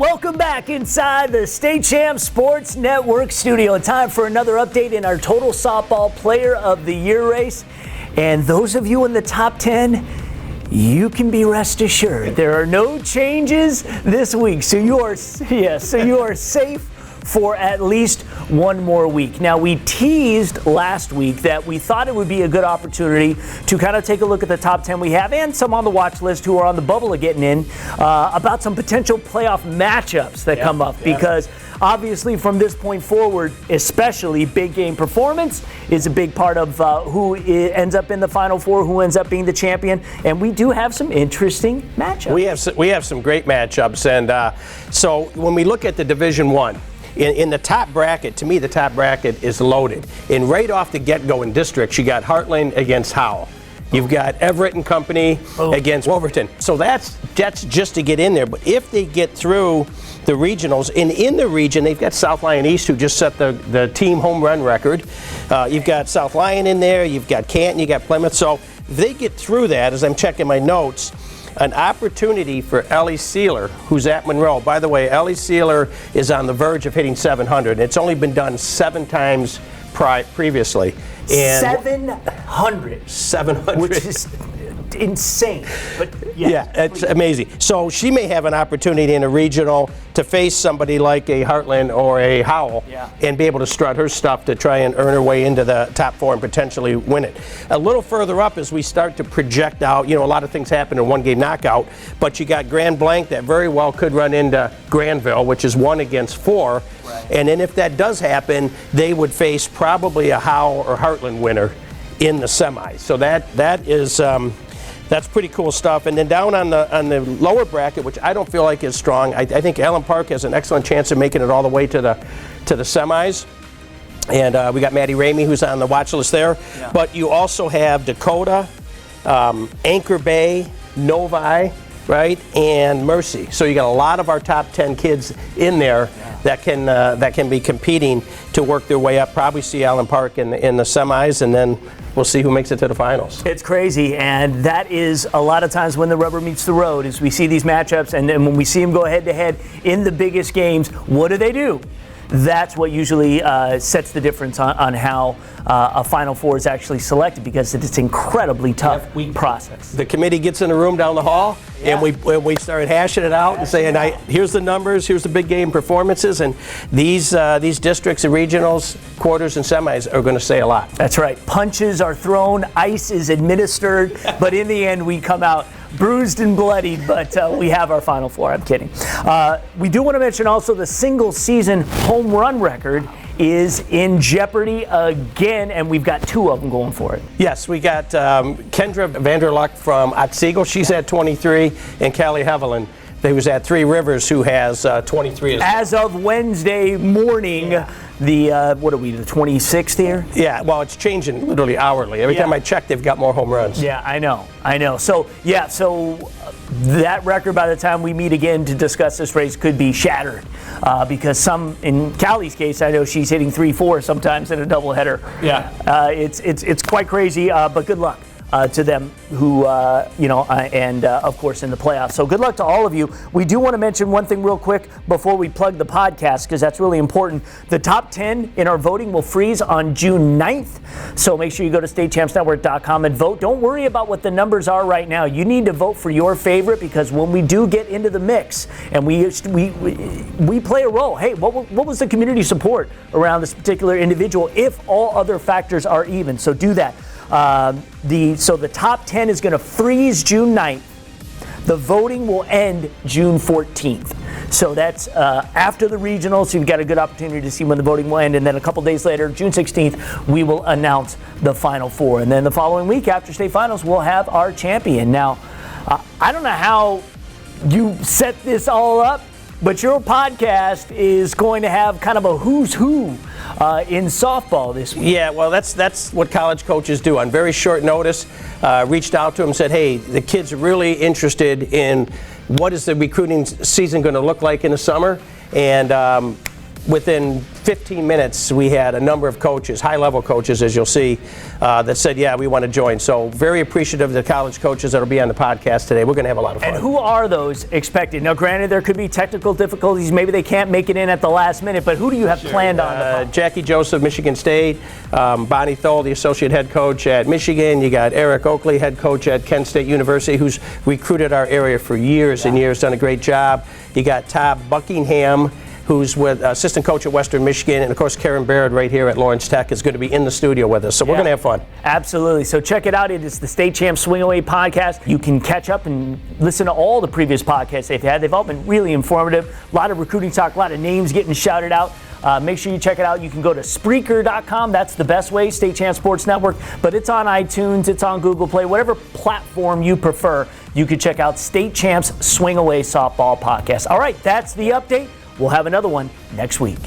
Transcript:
welcome back inside the State Champ Sports Network studio. Time for another update in our Total Softball Player of the Year race. And those of you in the top 10, you can be rest assured there are no changes this week. So you are safe for at least one more week. Now, we teased last week that we thought it would be a good opportunity to kind of take a look at the top 10 we have and some on the watch list who are on the bubble of getting in about some potential playoff matchups that come up because obviously from this point forward, especially big game performance is a big part of who ends up in the Final Four, who ends up being the champion, and we do have some interesting matchups. We have some great matchups, and so when we look at the Division I, in the top bracket, to me, the top bracket is loaded. And right off the get-go in districts, you got Heartland against Howell. You've got Everett and Company against Wolverton. So that's just to get in there. But if they get through the regionals, and in the region, they've got South Lyon East, who just set the team home run record. You've got South Lyon in there. You've got Canton. You got Plymouth. So if they get through that, as I'm checking my notes, an opportunity for Ellie Sealer, who's at Monroe. By the way, Ellie Sealer is on the verge of hitting 700. It's only been done 7 times previously. And 700. 700. Which is insane. But it's amazing. So she may have an opportunity in a regional to face somebody like a Heartland or a Howell and be able to strut her stuff to try and earn her way into the top 4 and potentially win it. A little further up as we start to project out, a lot of things happen in one game knockout, but you got Grand Blanc that very well could run into Granville, which is 1 against 4. Right. And then if that does happen, they would face probably a Howell or Heartland winner in the semis. So that is that's pretty cool stuff. And then down on the lower bracket, which I don't feel like is strong, I think Allen Park has an excellent chance of making it all the way to the semis. And we got Maddie Ramey, who's on the watch list there. Yeah. But you also have Dakota, Anchor Bay, Novi, right, and Mercy. So you got a lot of our top 10 kids in there that can be competing to work their way up. Probably see Allen Park in the semis, and then we'll see who makes it to the finals. It's crazy, and that is a lot of times when the rubber meets the road is we see these matchups, and then when we see them go head-to-head in the biggest games, what do? That's what usually sets the difference on how a Final Four is actually selected, because it's an incredibly tough process. The committee gets in a room down the hall, and we start hashing it out and saying, here's the numbers, here's the big game performances, and these districts and regionals, quarters, and semis are going to say a lot. That's right. Punches are thrown, ice is administered, but in the end we come out bruised and bloodied, but we have our Final Four. I'm kidding. We do want to mention also the single season home run record is in jeopardy again, and we've got 2 of them going for it. Yes, we got Kendra Vanderluck from Otsego. She's at 23, and Callie Hevelin, who was at Three Rivers, who has 23 as of Wednesday morning. The what are we, the 26th here? Yeah, well, it's changing literally hourly. Every time I check, they've got more home runs. Yeah, I know. So that record, by the time we meet again to discuss this race, could be shattered because some, in Callie's case, I know she's hitting 3-4 sometimes in a doubleheader. Yeah, it's quite crazy, but good luck to them who, and of course in the playoffs. So good luck to all of you. We do want to mention one thing real quick before we plug the podcast, because that's really important. The top 10 in our voting will freeze on June 9th. So make sure you go to statechampsnetwork.com and vote. Don't worry about what the numbers are right now. You need to vote for your favorite, because when we do get into the mix and we play a role, hey, what was the community support around this particular individual if all other factors are even? So do that. So the top 10 is going to freeze June 9th. The voting will end June 14th. So that's after the regionals, so you've got a good opportunity to see when the voting will end. And then a couple days later, June 16th, we will announce the Final Four. And then the following week after state finals, we'll have our champion. Now, I don't know how you set this all up, but your podcast is going to have kind of a who's who in softball this week. Yeah, well, that's what college coaches do. On very short notice, reached out to them, said, hey, the kids are really interested in what is the recruiting season going to look like in the summer, and within 15 minutes, we had a number of coaches, high-level coaches, as you'll see, that said, yeah, we want to join. So very appreciative of the college coaches that will be on the podcast today. We're going to have a lot of fun. And who are those expected? Now, granted, there could be technical difficulties. Maybe they can't make it in at the last minute, but who do you have planned on? Jackie Joseph, Michigan State. Bonnie Thole, the associate head coach at Michigan. You got Eric Oakley, head coach at Kent State University, who's recruited our area for years and years, done a great job. You got Todd Buckingham, who's with assistant coach at Western Michigan, and of course Karen Baird right here at Lawrence Tech is going to be in the studio with us. So we're going to have fun. Absolutely. So check it out. It is the State Champ Swing Away podcast. You can catch up and listen to all the previous podcasts they've had. They've all been really informative. A lot of recruiting talk, a lot of names getting shouted out. Make sure you check it out. You can go to Spreaker.com. That's the best way, State Champ Sports Network. But it's on iTunes, it's on Google Play, whatever platform you prefer. You can check out State Champ's Swing Away Softball podcast. All right, that's the update. We'll have another one next week.